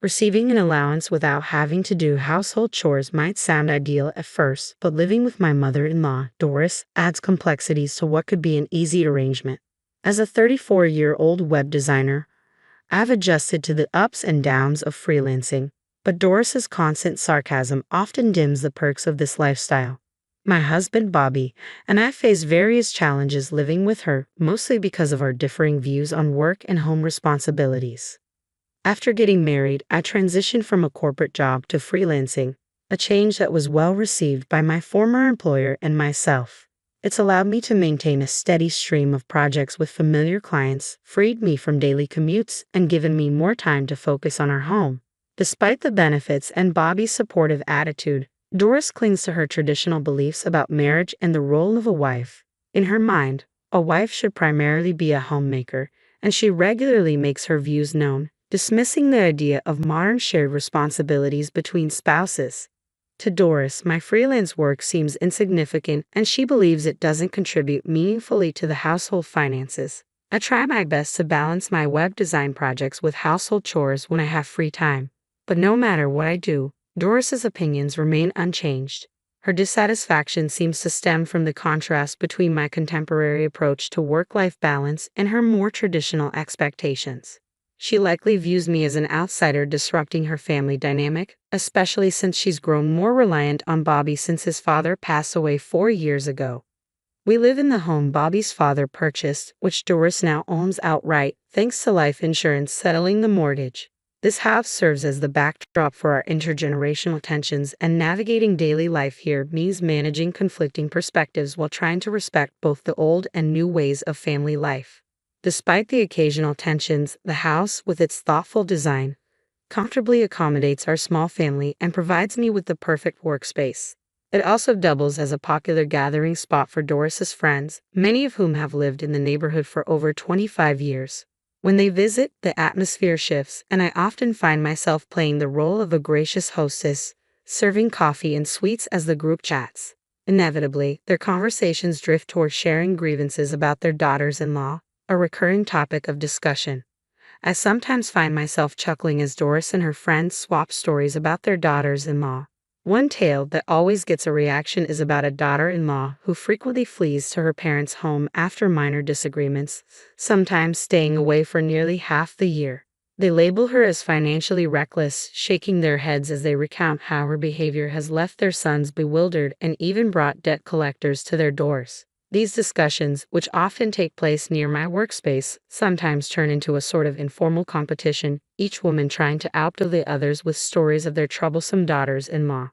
Receiving an allowance without having to do household chores might sound ideal at first, but living with my mother-in-law, Doris, adds complexities to what could be an easy arrangement. As a 34-year-old web designer, I've adjusted to the ups and downs of freelancing, but Doris's constant sarcasm often dims the perks of this lifestyle. My husband, Bobby, and I face various challenges living with her, mostly because of our differing views on work and home responsibilities. After getting married, I transitioned from a corporate job to freelancing, a change that was well received by my former employer and myself. It's allowed me to maintain a steady stream of projects with familiar clients, freed me from daily commutes, and given me more time to focus on our home. Despite the benefits and Bobby's supportive attitude, Doris clings to her traditional beliefs about marriage and the role of a wife. In her mind, a wife should primarily be a homemaker, and she regularly makes her views known, dismissing the idea of modern shared responsibilities between spouses. To Doris, my freelance work seems insignificant, and she believes it doesn't contribute meaningfully to the household finances. I try my best to balance my web design projects with household chores when I have free time. But no matter what I do, Doris's opinions remain unchanged. Her dissatisfaction seems to stem from the contrast between my contemporary approach to work-life balance and her more traditional expectations. She likely views me as an outsider disrupting her family dynamic, especially since she's grown more reliant on Bobby since his father passed away 4 years ago. We live in the home Bobby's father purchased, which Doris now owns outright, thanks to life insurance settling the mortgage. This house serves as the backdrop for our intergenerational tensions, and navigating daily life here means managing conflicting perspectives while trying to respect both the old and new ways of family life. Despite the occasional tensions, the house, with its thoughtful design, comfortably accommodates our small family and provides me with the perfect workspace. It also doubles as a popular gathering spot for Doris's friends, many of whom have lived in the neighborhood for over 25 years. When they visit, the atmosphere shifts, and I often find myself playing the role of a gracious hostess, serving coffee and sweets as the group chats. Inevitably, their conversations drift toward sharing grievances about their daughters-in-law, a recurring topic of discussion. I sometimes find myself chuckling as Doris and her friends swap stories about their daughters-in-law. One tale that always gets a reaction is about a daughter-in-law who frequently flees to her parents' home after minor disagreements, sometimes staying away for nearly half the year. They label her as financially reckless, shaking their heads as they recount how her behavior has left their sons bewildered and even brought debt collectors to their doors. These discussions, which often take place near my workspace, sometimes turn into a sort of informal competition, each woman trying to outdo the others with stories of their troublesome daughters-in-law.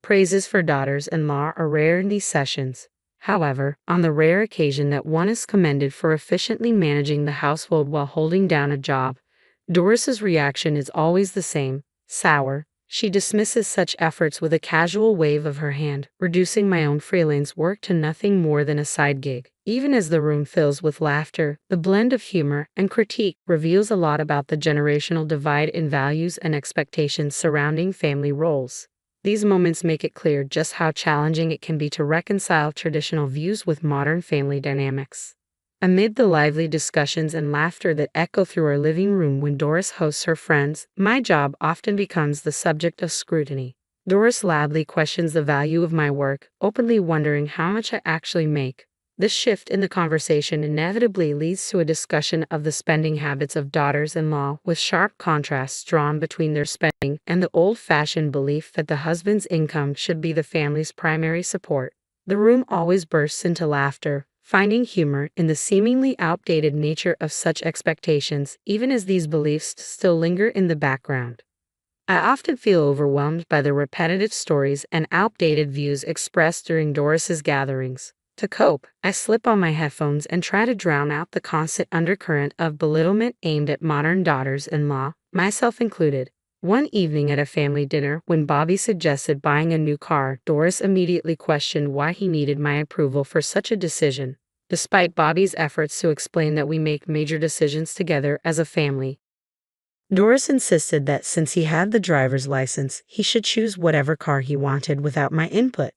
Praises for daughters-in-law are rare in these sessions. However, on the rare occasion that one is commended for efficiently managing the household while holding down a job, Doris's reaction is always the same: sour. She dismisses such efforts with a casual wave of her hand, reducing my own freelance work to nothing more than a side gig. Even as the room fills with laughter, the blend of humor and critique reveals a lot about the generational divide in values and expectations surrounding family roles. These moments make it clear just how challenging it can be to reconcile traditional views with modern family dynamics. Amid the lively discussions and laughter that echo through our living room when Doris hosts her friends, my job often becomes the subject of scrutiny. Doris loudly questions the value of my work, openly wondering how much I actually make. This shift in the conversation inevitably leads to a discussion of the spending habits of daughters-in-law, with sharp contrasts drawn between their spending and the old-fashioned belief that the husband's income should be the family's primary support. The room always bursts into laughter, finding humor in the seemingly outdated nature of such expectations, even as these beliefs still linger in the background. I often feel overwhelmed by the repetitive stories and outdated views expressed during Doris's gatherings. To cope, I slip on my headphones and try to drown out the constant undercurrent of belittlement aimed at modern daughters-in-law, myself included. One evening at a family dinner, when Bobby suggested buying a new car, Doris immediately questioned why he needed my approval for such a decision. Despite Bobby's efforts to explain that we make major decisions together as a family, Doris insisted that since he had the driver's license, he should choose whatever car he wanted without my input.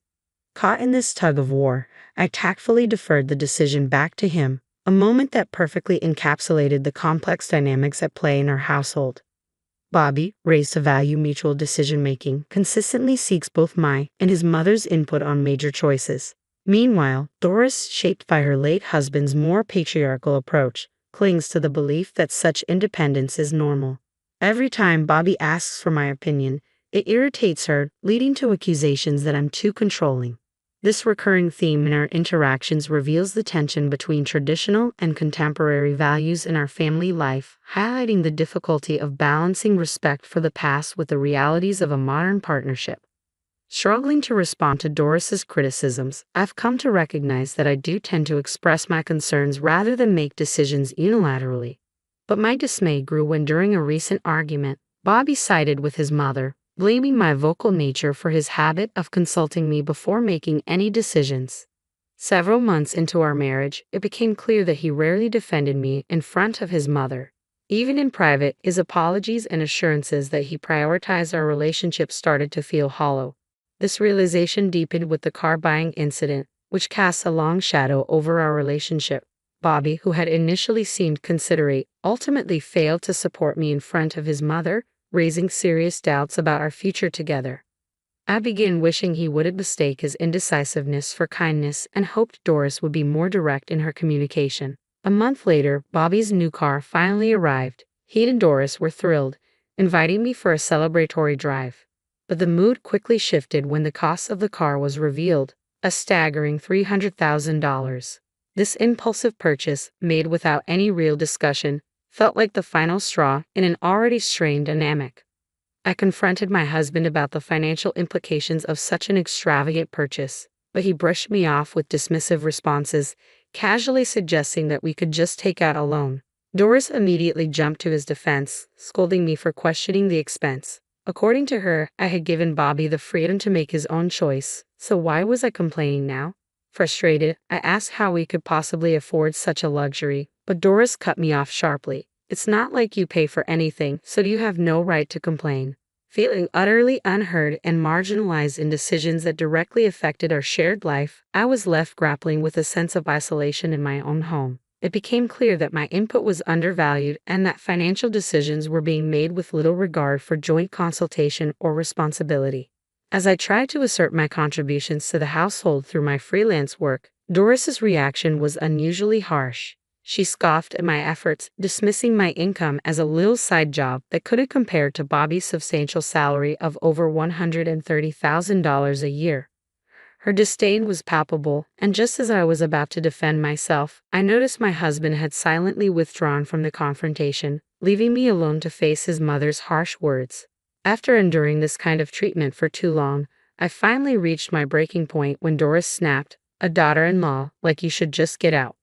Caught in this tug-of-war, I tactfully deferred the decision back to him, a moment that perfectly encapsulated the complex dynamics at play in our household. Bobby, raised to value mutual decision-making, consistently seeks both my and his mother's input on major choices. Meanwhile, Doris, shaped by her late husband's more patriarchal approach, clings to the belief that such independence is normal. Every time Bobby asks for my opinion, it irritates her, leading to accusations that I'm too controlling. This recurring theme in our interactions reveals the tension between traditional and contemporary values in our family life, highlighting the difficulty of balancing respect for the past with the realities of a modern partnership. Struggling to respond to Doris's criticisms, I've come to recognize that I do tend to express my concerns rather than make decisions unilaterally. But my dismay grew when, during a recent argument, Bobby sided with his mother, blaming my vocal nature for his habit of consulting me before making any decisions. Several months into our marriage, it became clear that he rarely defended me in front of his mother. Even in private, his apologies and assurances that he prioritized our relationship started to feel hollow. This realization deepened with the car buying incident, which casts a long shadow over our relationship. Bobby, who had initially seemed considerate, ultimately failed to support me in front of his mother, raising serious doubts about our future together. I began wishing he wouldn't mistake his indecisiveness for kindness and hoped Doris would be more direct in her communication. A month later, Bobby's new car finally arrived. He and Doris were thrilled, inviting me for a celebratory drive. But the mood quickly shifted when the cost of the car was revealed, a staggering $300,000. This impulsive purchase, made without any real discussion, felt like the final straw in an already strained dynamic. I confronted my husband about the financial implications of such an extravagant purchase, but he brushed me off with dismissive responses, casually suggesting that we could just take out a loan. Doris immediately jumped to his defense, scolding me for questioning the expense. According to her, I had given Bobby the freedom to make his own choice, so why was I complaining now? Frustrated, I asked how we could possibly afford such a luxury, but Doris cut me off sharply. It's not like you pay for anything, so you have no right to complain. Feeling utterly unheard and marginalized in decisions that directly affected our shared life, I was left grappling with a sense of isolation in my own home. It became clear that my input was undervalued and that financial decisions were being made with little regard for joint consultation or responsibility. As I tried to assert my contributions to the household through my freelance work, Doris's reaction was unusually harsh. She scoffed at my efforts, dismissing my income as a little side job that couldn't compare to Bobby's substantial salary of over $130,000 a year. Her disdain was palpable, and just as I was about to defend myself, I noticed my husband had silently withdrawn from the confrontation, leaving me alone to face his mother's harsh words. After enduring this kind of treatment for too long, I finally reached my breaking point when Doris snapped, "A daughter-in-law, like you should just get out."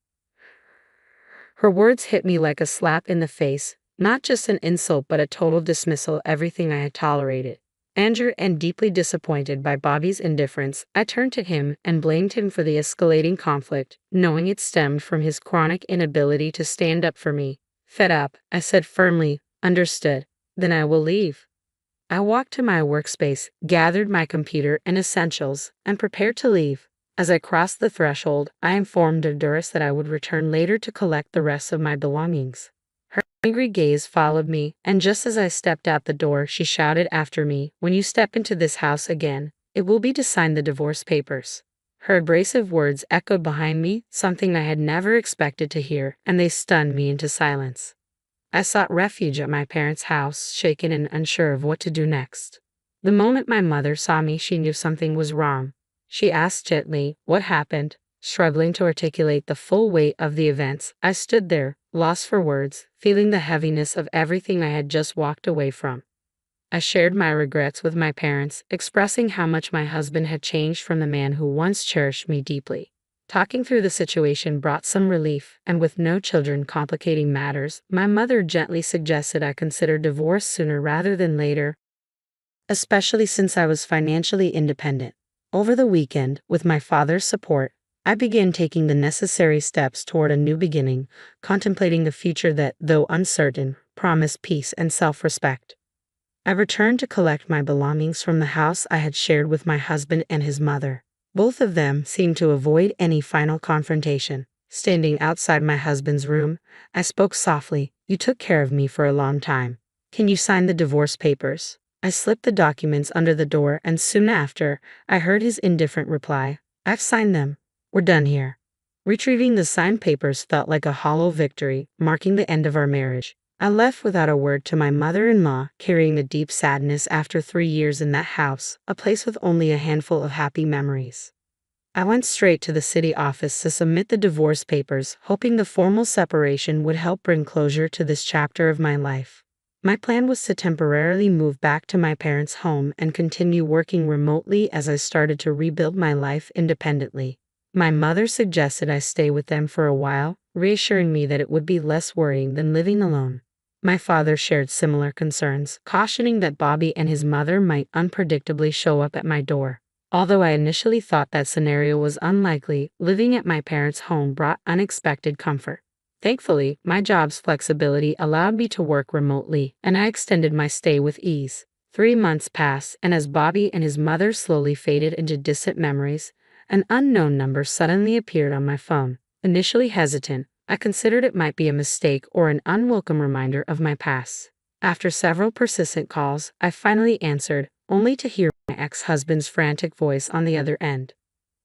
Her words hit me like a slap in the face, not just an insult but a total dismissal of everything I had tolerated. Angered and deeply disappointed by Bobby's indifference, I turned to him and blamed him for the escalating conflict, knowing it stemmed from his chronic inability to stand up for me. Fed up, I said firmly, "Understood. Then I will leave." I walked to my workspace, gathered my computer and essentials, and prepared to leave. As I crossed the threshold, I informed Doris that I would return later to collect the rest of my belongings. Her angry gaze followed me, and just as I stepped out the door, she shouted after me, "When you step into this house again, it will be to sign the divorce papers." Her abrasive words echoed behind me, something I had never expected to hear, and they stunned me into silence. I sought refuge at my parents' house, shaken and unsure of what to do next. The moment my mother saw me, she knew something was wrong. She asked gently, "What happened?" Struggling to articulate the full weight of the events, I stood there, lost for words, feeling the heaviness of everything I had just walked away from. I shared my regrets with my parents, expressing how much my husband had changed from the man who once cherished me deeply. Talking through the situation brought some relief, and with no children complicating matters, my mother gently suggested I consider divorce sooner rather than later, especially since I was financially independent. Over the weekend, with my father's support, I began taking the necessary steps toward a new beginning, contemplating the future that, though uncertain, promised peace and self-respect. I returned to collect my belongings from the house I had shared with my husband and his mother. Both of them seemed to avoid any final confrontation. Standing outside my husband's room, I spoke softly, "You took care of me for a long time. Can you sign the divorce papers? I slipped the documents under the door, and soon after, I heard his indifferent reply. I've signed them. We're done here. Retrieving the signed papers felt like a hollow victory, marking the end of our marriage. I left without a word to my mother-in-law, carrying the deep sadness after 3 years in that house, a place with only a handful of happy memories. I went straight to the city office to submit the divorce papers, hoping the formal separation would help bring closure to this chapter of my life. My plan was to temporarily move back to my parents' home and continue working remotely as I started to rebuild my life independently. My mother suggested I stay with them for a while, reassuring me that it would be less worrying than living alone. My father shared similar concerns, cautioning that Bobby and his mother might unpredictably show up at my door. Although I initially thought that scenario was unlikely, living at my parents' home brought unexpected comfort. Thankfully, my job's flexibility allowed me to work remotely, and I extended my stay with ease. 3 months passed, and as Bobby and his mother slowly faded into distant memories, an unknown number suddenly appeared on my phone. Initially hesitant, I considered it might be a mistake or an unwelcome reminder of my past. After several persistent calls, I finally answered, only to hear my ex-husband's frantic voice on the other end.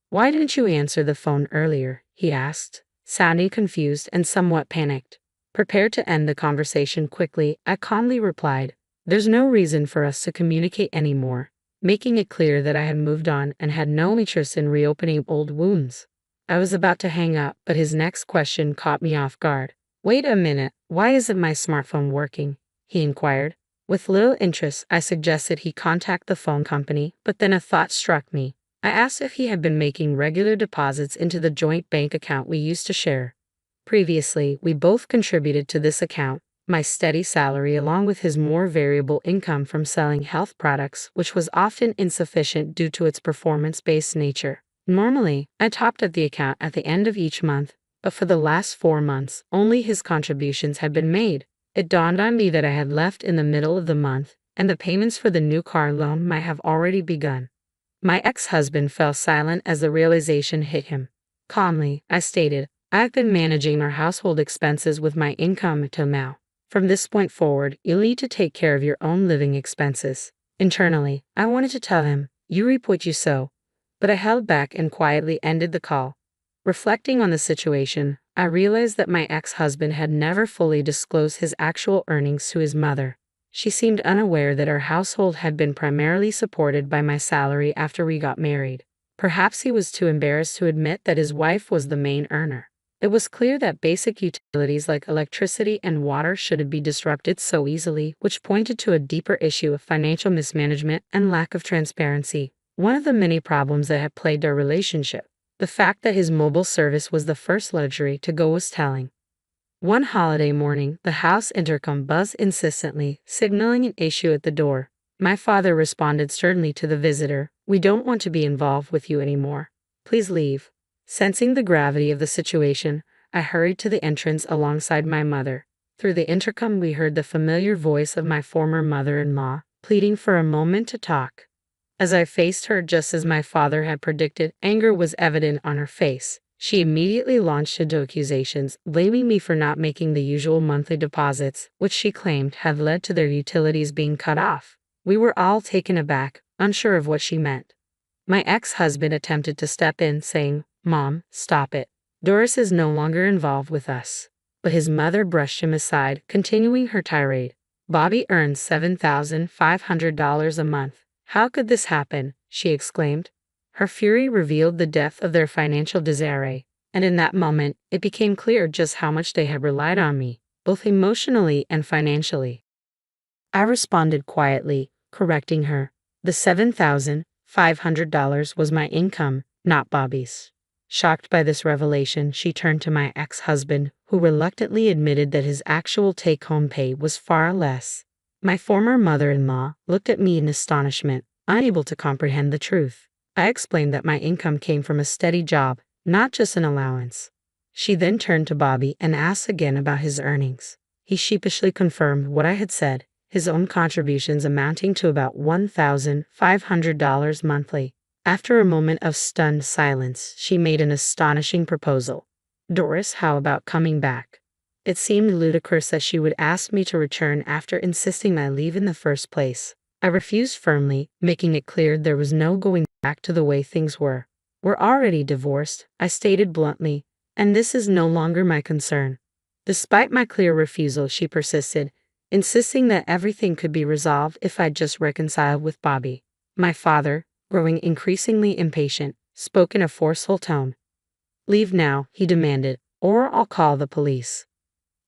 "Why didn't you answer the phone earlier?" he asked, sounding confused and somewhat panicked. Prepared to end the conversation quickly, I calmly replied, "There's no reason for us to communicate anymore," making it clear that I had moved on and had no interest in reopening old wounds. I was about to hang up, but his next question caught me off guard. "Wait a minute, why isn't my smartphone working?" he inquired. With little interest, I suggested he contact the phone company, but then a thought struck me. I asked if he had been making regular deposits into the joint bank account we used to share. Previously, we both contributed to this account, my steady salary along with his more variable income from selling health products, which was often insufficient due to its performance-based nature. Normally, I topped up the account at the end of each month, but for the last 4 months, only his contributions had been made. It dawned on me that I had left in the middle of the month, and the payments for the new car loan might have already begun. My ex-husband fell silent as the realization hit him. Calmly, I stated, "I've been managing our household expenses with my income until now. From this point forward, you'll need to take care of your own living expenses." Internally, I wanted to tell him, "You reap what you sow," but I held back and quietly ended the call. Reflecting on the situation, I realized that my ex-husband had never fully disclosed his actual earnings to his mother. She seemed unaware that our household had been primarily supported by my salary after we got married. Perhaps he was too embarrassed to admit that his wife was the main earner. It was clear that basic utilities like electricity and water shouldn't be disrupted so easily, which pointed to a deeper issue of financial mismanagement and lack of transparency. One of the many problems that had plagued our relationship. The fact that his mobile service was the first luxury to go was telling. One holiday morning, the house intercom buzzed insistently, signaling an issue at the door. My father responded sternly to the visitor, "We don't want to be involved with you anymore. Please leave." Sensing the gravity of the situation, I hurried to the entrance alongside my mother. Through the intercom we heard the familiar voice of my former mother-in-law, pleading for a moment to talk. As I faced her just as my father had predicted, anger was evident on her face. She immediately launched into accusations, blaming me for not making the usual monthly deposits, which she claimed had led to their utilities being cut off. We were all taken aback, unsure of what she meant. My ex-husband attempted to step in, saying, "Mom, stop it. Doris is no longer involved with us." But his mother brushed him aside, continuing her tirade. "Bobby earns $7,500 a month. How could this happen?" she exclaimed. Her fury revealed the depth of their financial disarray, and in that moment, it became clear just how much they had relied on me, both emotionally and financially. I responded quietly, correcting her. The $7,500 was my income, not Bobby's. Shocked by this revelation, she turned to my ex-husband, who reluctantly admitted that his actual take-home pay was far less. My former mother-in-law looked at me in astonishment, unable to comprehend the truth. I explained that my income came from a steady job, not just an allowance. She then turned to Bobby and asked again about his earnings. He sheepishly confirmed what I had said, his own contributions amounting to about $1,500 monthly. After a moment of stunned silence, she made an astonishing proposal. "Doris, how about coming back? It seemed ludicrous that she would ask me to return after insisting I leave in the first place. I refused firmly, making it clear there was no going back to the way things were. We're already divorced, I stated bluntly, and this is no longer my concern. Despite my clear refusal, she persisted, insisting that everything could be resolved if I'd just reconciled with Bobby. My father, growing increasingly impatient, spoke in a forceful tone. "Leave now," he demanded, "or I'll call the police."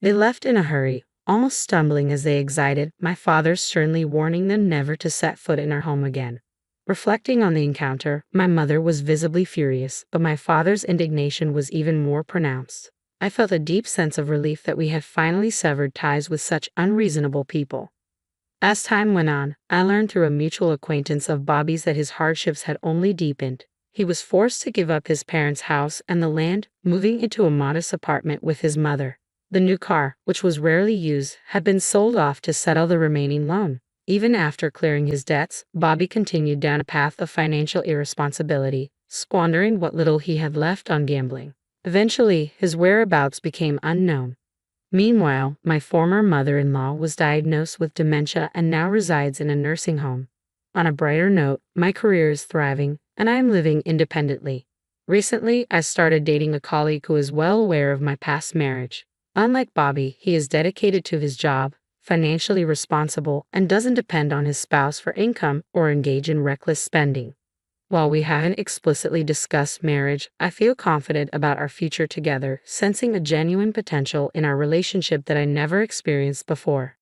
They left in a hurry, almost stumbling as they exited, my father sternly warning them never to set foot in our home again. Reflecting on the encounter, my mother was visibly furious, but my father's indignation was even more pronounced. I felt a deep sense of relief that we had finally severed ties with such unreasonable people. As time went on, I learned through a mutual acquaintance of Bobby's that his hardships had only deepened. He was forced to give up his parents' house and the land, moving into a modest apartment with his mother. The new car, which was rarely used, had been sold off to settle the remaining loan. Even after clearing his debts, Bobby continued down a path of financial irresponsibility, squandering what little he had left on gambling. Eventually, his whereabouts became unknown. Meanwhile, my former mother-in-law was diagnosed with dementia and now resides in a nursing home. On a brighter note, my career is thriving, and I am living independently. Recently, I started dating a colleague who is well aware of my past marriage. Unlike Bobby, he is dedicated to his job, financially responsible, and doesn't depend on his spouse for income or engage in reckless spending. While we haven't explicitly discussed marriage, I feel confident about our future together, sensing a genuine potential in our relationship that I never experienced before.